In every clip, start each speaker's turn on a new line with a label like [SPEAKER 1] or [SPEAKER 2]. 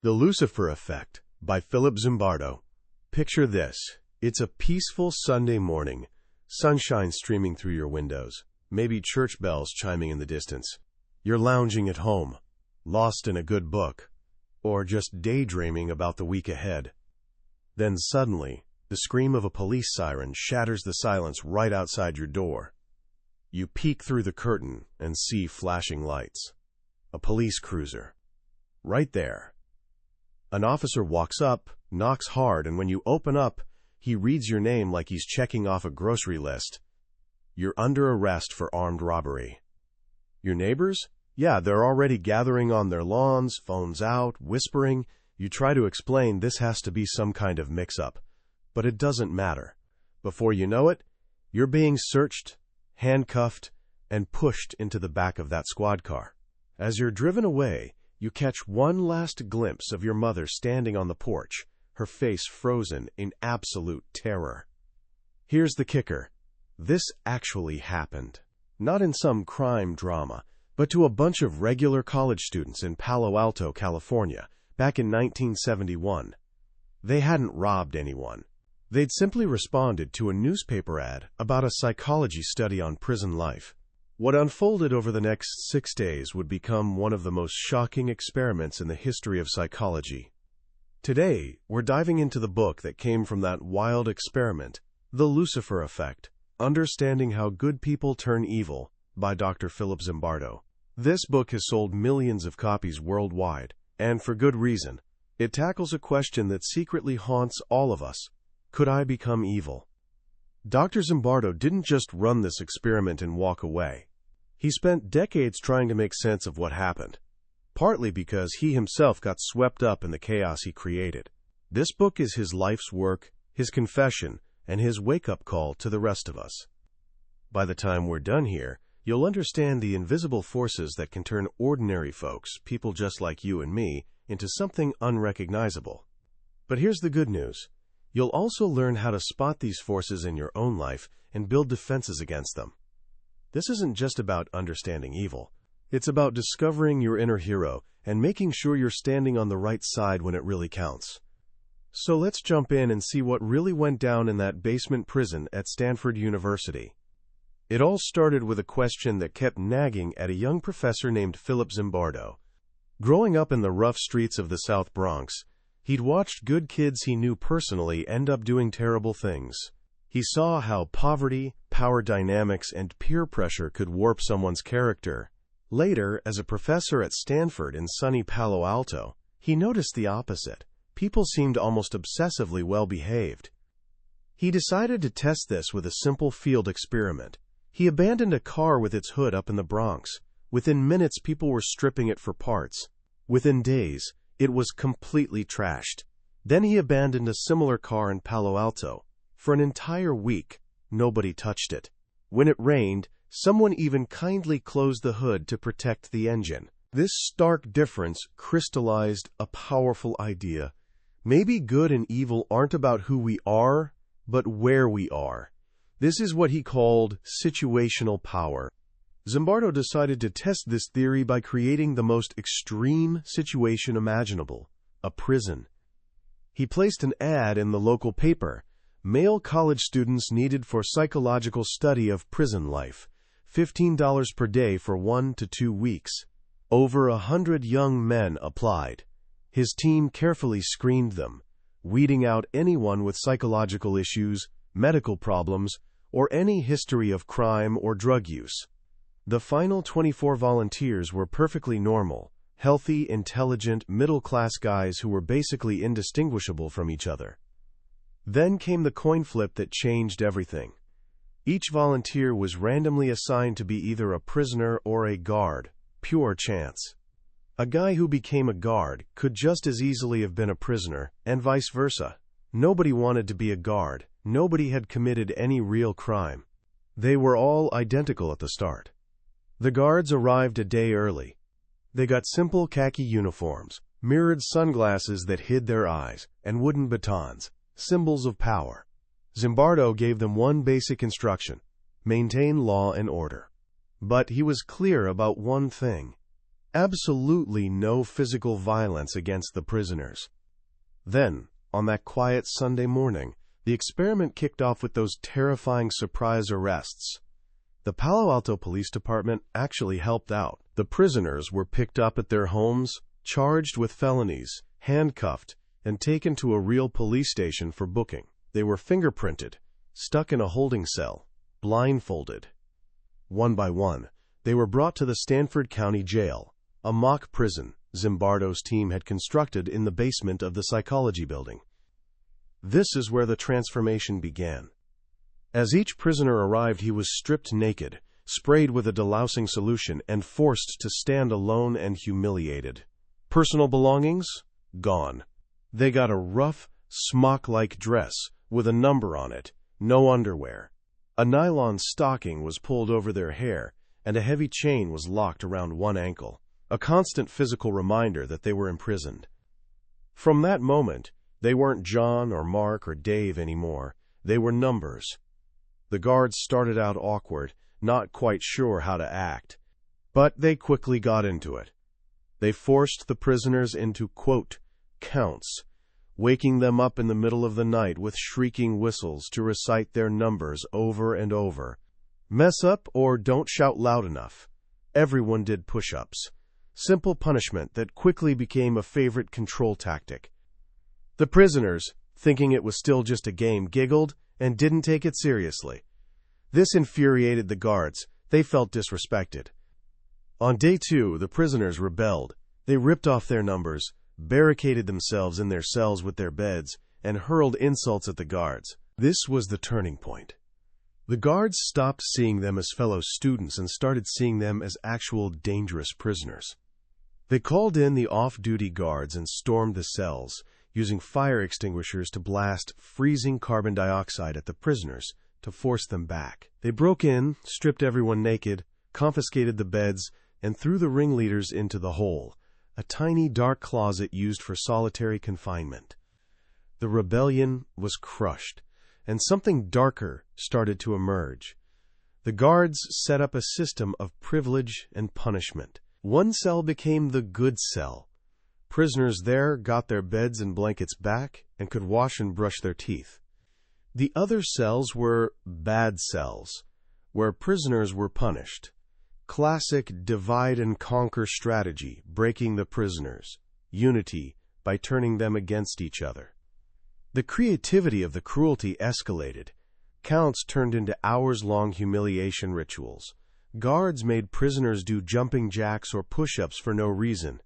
[SPEAKER 1] The Lucifer Effect by Zimbardo. Picture this. It's a peaceful Sunday morning, sunshine streaming through your windows, maybe church bells chiming in the distance. You're lounging at home, lost in a good book, or just daydreaming about the week ahead. Then suddenly, the scream of a police siren shatters the silence right outside your door. You peek through the curtain and see flashing lights. A police cruiser. Right there. An officer walks up, knocks hard, and when you open up, he reads your name like he's checking off a grocery list. You're under arrest for armed robbery. Your neighbors? Yeah, they're already gathering on their lawns, phones out, whispering. You try to explain this has to be some kind of mix-up, but it doesn't matter. Before you know it, you're being searched, handcuffed, and pushed into the back of that squad car. As you're driven away, you catch one last glimpse of your mother standing on the porch, her face frozen in absolute terror. Here's the kicker. This actually happened. Not in some crime drama, but to a bunch of regular college students in Palo Alto, California, back in 1971. They hadn't robbed anyone. They'd simply responded to a newspaper ad about a psychology study on prison life. What unfolded over the next 6 days would become one of the most shocking experiments in the history of psychology. Today, we're diving into the book that came from that wild experiment, The Lucifer Effect, Understanding How Good People Turn Evil, by Dr. Zimbardo. This book has sold millions of copies worldwide, and for good reason. It tackles a question that secretly haunts all of us. Could I become evil? Dr. Zimbardo didn't just run this experiment and walk away. He spent decades trying to make sense of what happened, partly because he himself got swept up in the chaos he created. This book is his life's work, his confession, and his wake-up call to the rest of us. By the time we're done here, you'll understand the invisible forces that can turn ordinary folks, people just like you and me, into something unrecognizable. But here's the good news. You'll also learn how to spot these forces in your own life and build defenses against them. This isn't just about understanding evil. It's about discovering your inner hero and making sure you're standing on the right side when it really counts. So let's jump in and see what really went down in that basement prison at Stanford University. It all started with a question that kept nagging at a young professor named Zimbardo. Growing up in the rough streets of the South Bronx, he'd watched good kids he knew personally end up doing terrible things. He saw how poverty, power dynamics, and peer pressure could warp someone's character. Later, as a professor at Stanford in sunny Palo Alto, he noticed the opposite. People seemed almost obsessively well-behaved. He decided to test this with a simple field experiment. He abandoned a car with its hood up in the Bronx. Within minutes, people were stripping it for parts. Within days, it was completely trashed. Then he abandoned a similar car in Palo Alto. For an entire week, nobody touched it. When it rained, someone even kindly closed the hood to protect the engine. This stark difference crystallized a powerful idea. Maybe good and evil aren't about who we are, but where we are. This is what he called situational power. Zimbardo decided to test this theory by creating the most extreme situation imaginable, a prison. He placed an ad in the local paper. Male college students needed for psychological study of prison life, $15 per day for 1 to 2 weeks. Over 100 young men applied. His team carefully screened them, weeding out anyone with psychological issues, medical problems, or any history of crime or drug use. The final 24 volunteers were perfectly normal, healthy, intelligent, middle-class guys who were basically indistinguishable from each other. Then came the coin flip that changed everything. Each volunteer was randomly assigned to be either a prisoner or a guard, pure chance. A guy who became a guard could just as easily have been a prisoner, and vice versa. Nobody wanted to be a guard. Nobody had committed any real crime. They were all identical at the start. The guards arrived a day early. They got simple khaki uniforms, mirrored sunglasses that hid their eyes, and wooden batons, symbols of power. Zimbardo gave them one basic instruction: maintain law and order. But he was clear about one thing. Absolutely no physical violence against the prisoners. Then, on that quiet Sunday morning, the experiment kicked off with those terrifying surprise arrests. The Palo Alto Police Department actually helped out. The prisoners were picked up at their homes, charged with felonies, handcuffed, and taken to a real police station for booking. They were fingerprinted, stuck in a holding cell, blindfolded. One by one, they were brought to the Stanford County Jail, a mock prison Zimbardo's team had constructed in the basement of the psychology building. This is where the transformation began. As each prisoner arrived, he was stripped naked, sprayed with a delousing solution, and forced to stand alone and humiliated. Personal belongings? Gone. They got a rough, smock-like dress with a number on it, no underwear. A nylon stocking was pulled over their hair, and a heavy chain was locked around one ankle, a constant physical reminder that they were imprisoned. From that moment, they weren't John or Mark or Dave anymore. They were numbers. The guards started out awkward, not quite sure how to act. But they quickly got into it. They forced the prisoners into, quote, counts, waking them up in the middle of the night with shrieking whistles to recite their numbers over and over. Mess up or don't shout loud enough. Everyone did push-ups. Simple punishment that quickly became a favorite control tactic. The prisoners, thinking it was still just a game, giggled and didn't take it seriously. This infuriated the guards. They felt disrespected. On day 2, the prisoners rebelled. They ripped off their numbers, barricaded themselves in their cells with their beds, and hurled insults at the guards. This was the turning point. The guards stopped seeing them as fellow students and started seeing them as actual dangerous prisoners. They called in the off-duty guards and stormed the cells, using fire extinguishers to blast freezing carbon dioxide at the prisoners to force them back. They broke in, stripped everyone naked, confiscated the beds, and threw the ringleaders into the hole, a tiny dark closet used for solitary confinement. The rebellion was crushed, and something darker started to emerge. The guards set up a system of privilege and punishment. One cell became the good cell. Prisoners there got their beds and blankets back and could wash and brush their teeth. The other cells were bad cells, where prisoners were punished. Classic divide-and-conquer strategy, breaking the prisoners. Unity by turning them against each other. The creativity of the cruelty escalated. Counts turned into hours-long humiliation rituals. Guards made prisoners do jumping jacks or push-ups for no reason.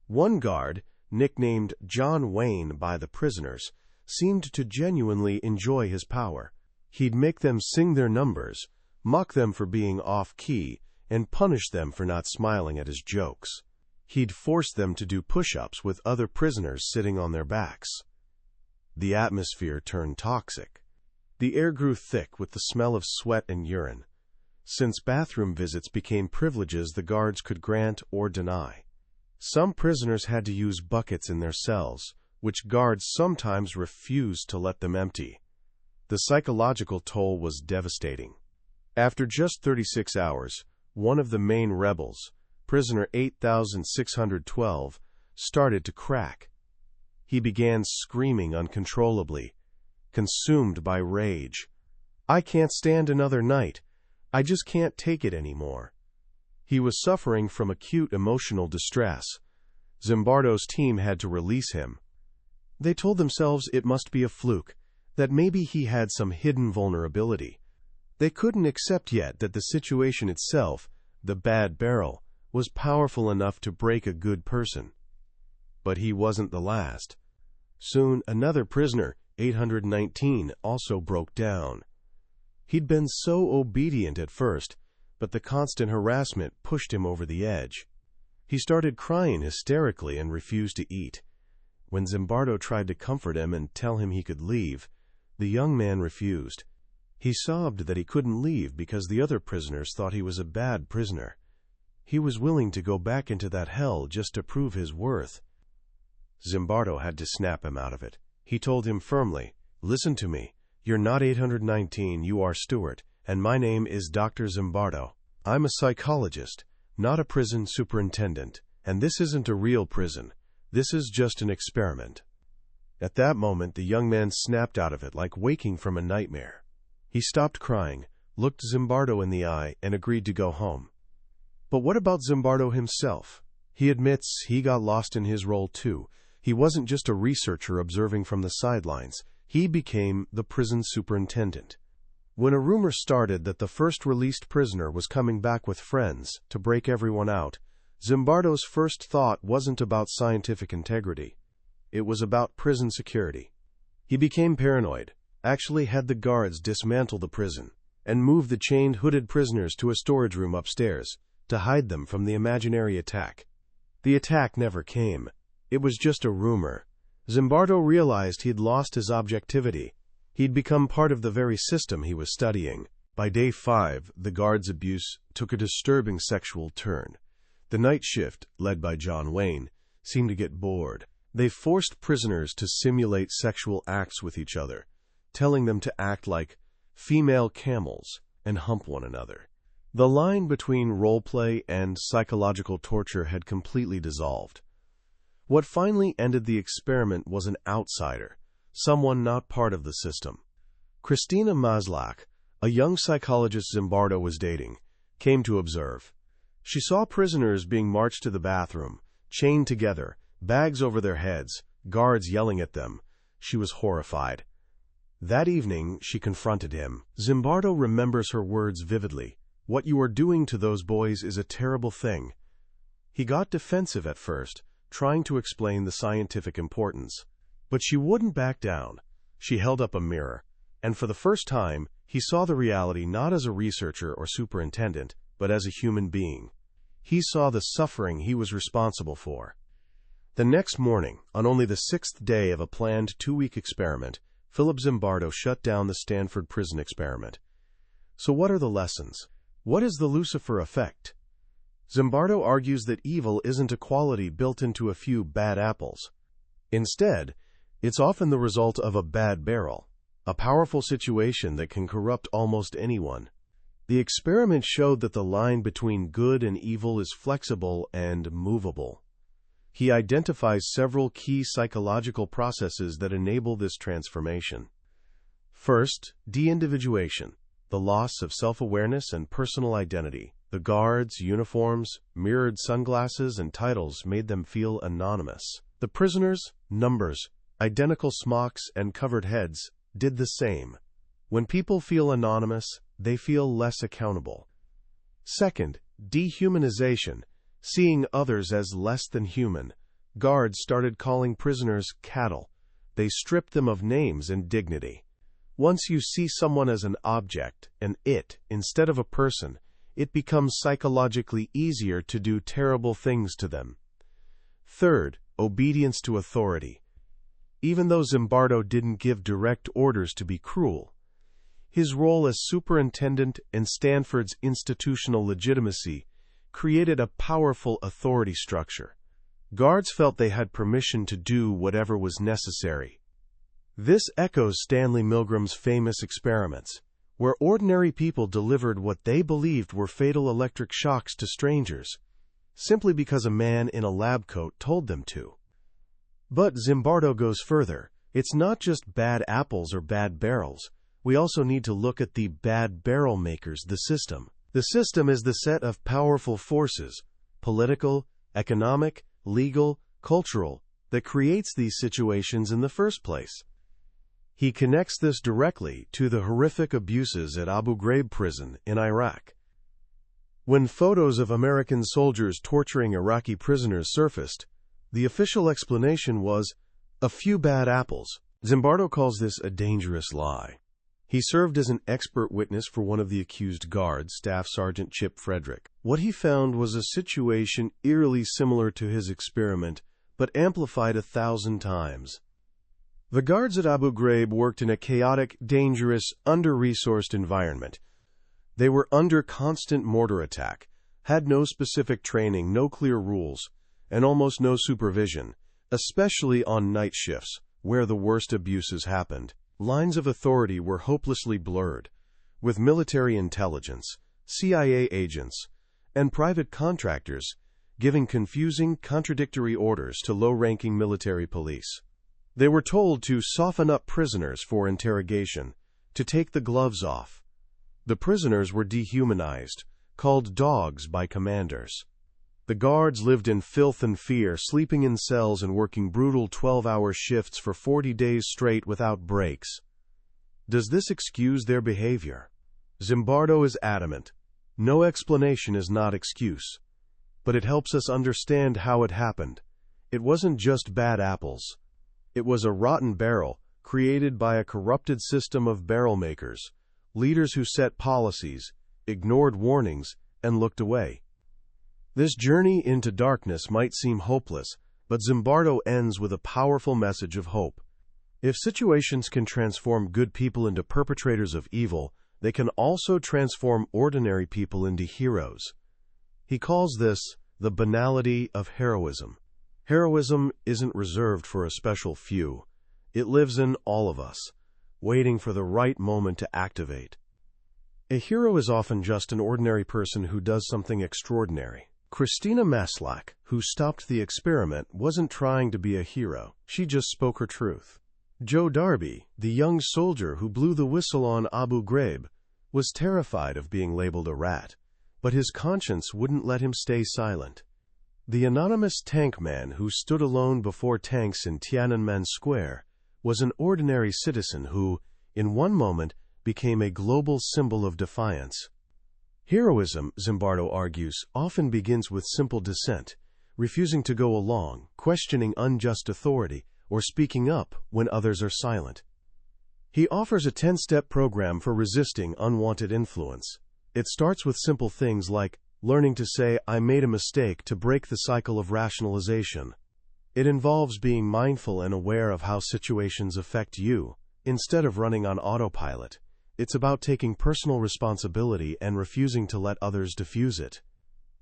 [SPEAKER 1] One guard, nicknamed John Wayne by the prisoners, seemed to genuinely enjoy his power. He'd make them sing their numbers, mock them for being off-key, and punish them for not smiling at his jokes. He'd force them to do push-ups with other prisoners sitting on their backs. The atmosphere turned toxic. The air grew thick with the smell of sweat and urine. Since bathroom visits became privileges the guards could grant or deny. Some prisoners had to use buckets in their cells, which guards sometimes refused to let them empty. The psychological toll was devastating. After just 36 hours, one of the main rebels, prisoner 8612, started to crack. He began screaming uncontrollably, consumed by rage. "I can't stand another night. I just can't take it anymore." He was suffering from acute emotional distress. Zimbardo's team had to release him. They told themselves it must be a fluke, that maybe he had some hidden vulnerability. They couldn't accept yet that the situation itself, the bad barrel, was powerful enough to break a good person. But he wasn't the last. Soon another prisoner, 819, also broke down. He'd been so obedient at first, but the constant harassment pushed him over the edge. He started crying hysterically and refused to eat. When Zimbardo tried to comfort him and tell him he could leave, the young man refused. He sobbed that he couldn't leave because the other prisoners thought he was a bad prisoner. He was willing to go back into that hell just to prove his worth. Zimbardo had to snap him out of it. He told him firmly, "Listen to me. You're not 819, you are Stewart, and my name is Dr. Zimbardo. I'm a psychologist, not a prison superintendent. And this isn't a real prison. This is just an experiment. At that moment, the young man snapped out of it like waking from a nightmare. He stopped crying, looked Zimbardo in the eye, and agreed to go home. But what about Zimbardo himself? He admits he got lost in his role too. He wasn't just a researcher observing from the sidelines. He became the prison superintendent. When a rumor started that the first released prisoner was coming back with friends to break everyone out, Zimbardo's first thought wasn't about scientific integrity. It was about prison security. He became paranoid, actually had the guards dismantle the prison, and move the chained, hooded prisoners to a storage room upstairs to hide them from the imaginary attack. The attack never came. It was just a rumor. Zimbardo realized he'd lost his objectivity. He'd become part of the very system he was studying. By day 5, the guards' abuse took a disturbing sexual turn. The night shift, led by John Wayne, seemed to get bored. They forced prisoners to simulate sexual acts with each other, telling them to act like female camels and hump one another. The line between role-play and psychological torture had completely dissolved. What finally ended the experiment was an outsider, someone not part of the system. Christina Maslach, a young psychologist Zimbardo was dating, came to observe. She saw prisoners being marched to the bathroom, chained together, bags over their heads, guards yelling at them. She was horrified. That evening, she confronted him. Zimbardo remembers her words vividly. "What you are doing to those boys is a terrible thing." He got defensive at first, trying to explain the scientific importance. But she wouldn't back down. She held up a mirror, and for the first time, he saw the reality not as a researcher or superintendent, but as a human being. He saw the suffering he was responsible for. The next morning, on only the 6th day of a planned 2-week experiment, Philip Zimbardo shut down the Stanford prison experiment. So what are the lessons? What is the Lucifer Effect? Zimbardo argues that evil isn't a quality built into a few bad apples. Instead, it's often the result of a bad barrel, a powerful situation that can corrupt almost anyone. The experiment showed that the line between good and evil is flexible and movable. He identifies several key psychological processes that enable this transformation. First, de-individuation, the loss of self-awareness and personal identity. The guards, uniforms, mirrored sunglasses, and titles made them feel anonymous. The prisoners, numbers, identical smocks, and covered heads did the same. When people feel anonymous, they feel less accountable. Second, dehumanization, seeing others as less than human. Guards started calling prisoners cattle. They stripped them of names and dignity. Once you see someone as an object, an it, instead of a person, it becomes psychologically easier to do terrible things to them. Third, obedience to authority. Even though Zimbardo didn't give direct orders to be cruel, his role as superintendent and Stanford's institutional legitimacy created a powerful authority structure. Guards felt they had permission to do whatever was necessary. This echoes Stanley Milgram's famous experiments, where ordinary people delivered what they believed were fatal electric shocks to strangers, simply because a man in a lab coat told them to. But Zimbardo goes further. It's not just bad apples or bad barrels. We also need to look at the bad barrel makers, the system. The system is the set of powerful forces, political, economic, legal, cultural, that creates these situations in the first place. He connects this directly to the horrific abuses at Abu Ghraib prison in Iraq. When photos of American soldiers torturing Iraqi prisoners surfaced, the official explanation was, a few bad apples. Zimbardo calls this a dangerous lie. He served as an expert witness for one of the accused guards, Staff Sergeant Chip Frederick. What he found was a situation eerily similar to his experiment, but amplified 1,000 times. The guards at Abu Ghraib worked in a chaotic, dangerous, under-resourced environment. They were under constant mortar attack, had no specific training, no clear rules, and almost no supervision, especially on night shifts, where the worst abuses happened. Lines of authority were hopelessly blurred, with military intelligence, CIA agents, and private contractors giving confusing, contradictory orders to low-ranking military police. They were told to soften up prisoners for interrogation, to take the gloves off. The prisoners were dehumanized, called dogs by commanders. The guards lived in filth and fear, sleeping in cells and working brutal 12-hour shifts for 40 days straight without breaks. Does this excuse their behavior? Zimbardo is adamant. No explanation is not excuse. But it helps us understand how it happened. It wasn't just bad apples. It was a rotten barrel, created by a corrupted system of barrel makers, leaders who set policies, ignored warnings, and looked away. This journey into darkness might seem hopeless, but Zimbardo ends with a powerful message of hope. If situations can transform good people into perpetrators of evil, they can also transform ordinary people into heroes. He calls this the banality of heroism. Heroism isn't reserved for a special few. It lives in all of us, waiting for the right moment to activate. A hero is often just an ordinary person who does something extraordinary. Christina Maslach, who stopped the experiment, wasn't trying to be a hero. She just spoke her truth. Joe Darby, the young soldier who blew the whistle on Abu Ghraib, was terrified of being labeled a rat, but his conscience wouldn't let him stay silent. The anonymous tank man who stood alone before tanks in Tiananmen Square was an ordinary citizen who, in one moment, became a global symbol of defiance. Heroism, Zimbardo argues, often begins with simple dissent, refusing to go along, questioning unjust authority, or speaking up when others are silent. He offers a 10-step program for resisting unwanted influence. It starts with simple things like learning to say, "I made a mistake," to break the cycle of rationalization. It involves being mindful and aware of how situations affect you, instead of running on autopilot. It's about taking personal responsibility and refusing to let others diffuse it.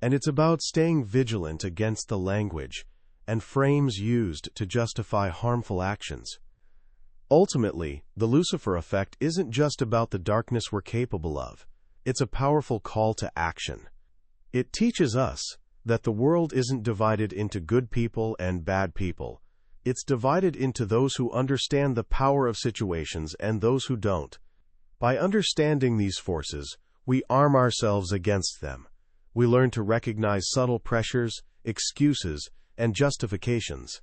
[SPEAKER 1] And it's about staying vigilant against the language and frames used to justify harmful actions. Ultimately, the Lucifer Effect isn't just about the darkness we're capable of. It's a powerful call to action. It teaches us that the world isn't divided into good people and bad people. It's divided into those who understand the power of situations and those who don't. By understanding these forces, we arm ourselves against them. We learn to recognize subtle pressures, excuses, and justifications.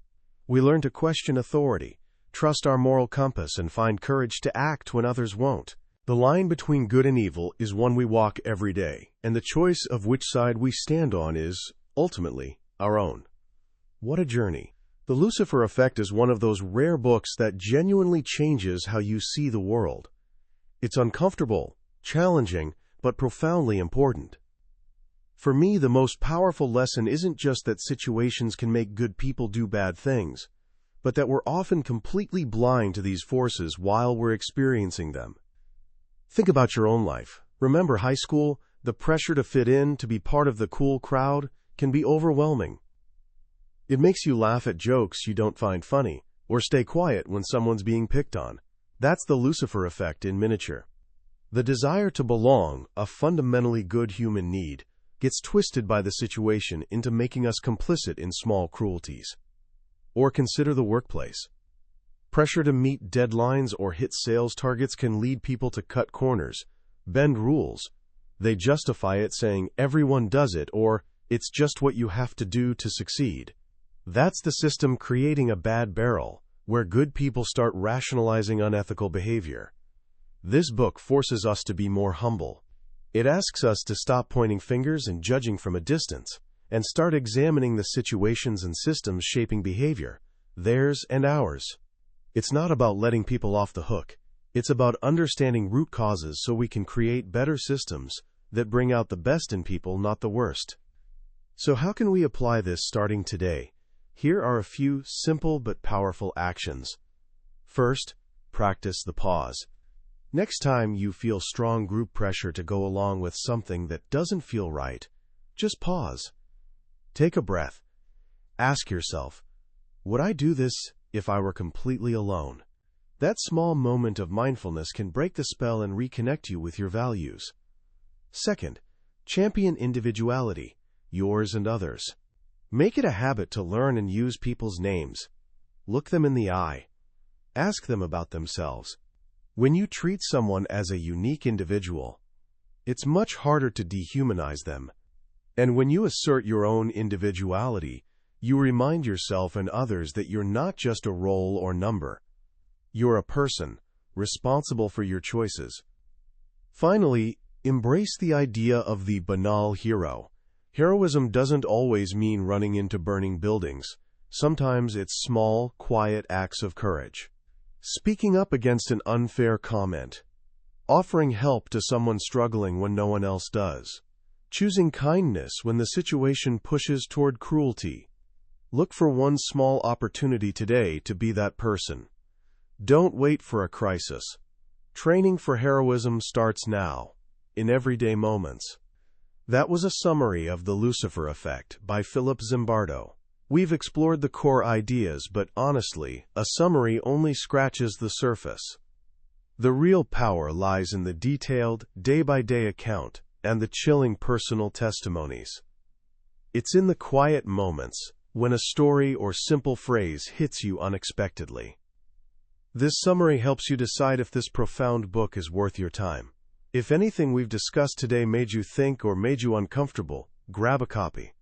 [SPEAKER 1] We learn to question authority, trust our moral compass, and find courage to act when others won't. The line between good and evil is one we walk every day, and the choice of which side we stand on is, ultimately, our own. What a journey. The Lucifer Effect is one of those rare books that genuinely changes how you see the world. It's uncomfortable, challenging, but profoundly important. For me, the most powerful lesson isn't just that situations can make good people do bad things, but that we're often completely blind to these forces while we're experiencing them. Think about your own life. Remember high school? The pressure to fit in, to be part of the cool crowd, can be overwhelming. It makes you laugh at jokes you don't find funny, or stay quiet when someone's being picked on. That's the Lucifer Effect in miniature. The desire to belong, a fundamentally good human need, gets twisted by the situation into making us complicit in small cruelties. Or consider the workplace. Pressure to meet deadlines or hit sales targets can lead people to cut corners, bend rules. They justify it saying everyone does it, or it's just what you have to do to succeed. That's the system creating a bad barrel, where good people start rationalizing unethical behavior. This book forces us to be more humble. It asks us to stop pointing fingers and judging from a distance, and start examining the situations and systems shaping behavior, theirs and ours. It's not about letting people off the hook. It's about understanding root causes so we can create better systems that bring out the best in people, not the worst. So how can we apply this starting today? Here are a few simple but powerful actions. First, practice the pause. Next time you feel strong group pressure to go along with something that doesn't feel right, just pause. Take a breath. Ask yourself, would I do this if I were completely alone? That small moment of mindfulness can break the spell and reconnect you with your values. Second, champion individuality, yours and others. Make it a habit to learn and use people's names. Look them in the eye. Ask them about themselves. When you treat someone as a unique individual, it's much harder to dehumanize them. And when you assert your own individuality, you remind yourself and others that you're not just a role or number. You're a person, responsible for your choices. Finally, embrace the idea of the banal hero. Heroism doesn't always mean running into burning buildings. Sometimes it's small, quiet acts of courage. Speaking up against an unfair comment. Offering help to someone struggling when no one else does. Choosing kindness when the situation pushes toward cruelty. Look for one small opportunity today to be that person. Don't wait for a crisis. Training for heroism starts now, in everyday moments. That was a summary of The Lucifer Effect by Philip Zimbardo. We've explored the core ideas, but honestly, a summary only scratches the surface. The real power lies in the detailed, day-by-day account and the chilling personal testimonies. It's in the quiet moments, when a story or simple phrase hits you unexpectedly. This summary helps you decide if this profound book is worth your time. If anything we've discussed today made you think or made you uncomfortable, grab a copy.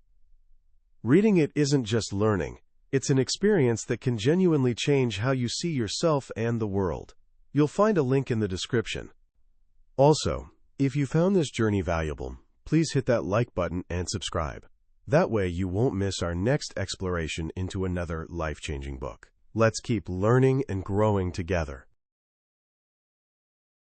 [SPEAKER 1] Reading it isn't just learning, it's an experience that can genuinely change how you see yourself and the world. You'll find a link in the description. Also, if you found this journey valuable, please hit that like button and subscribe. That way you won't miss our next exploration into another life-changing book. Let's keep learning and growing together.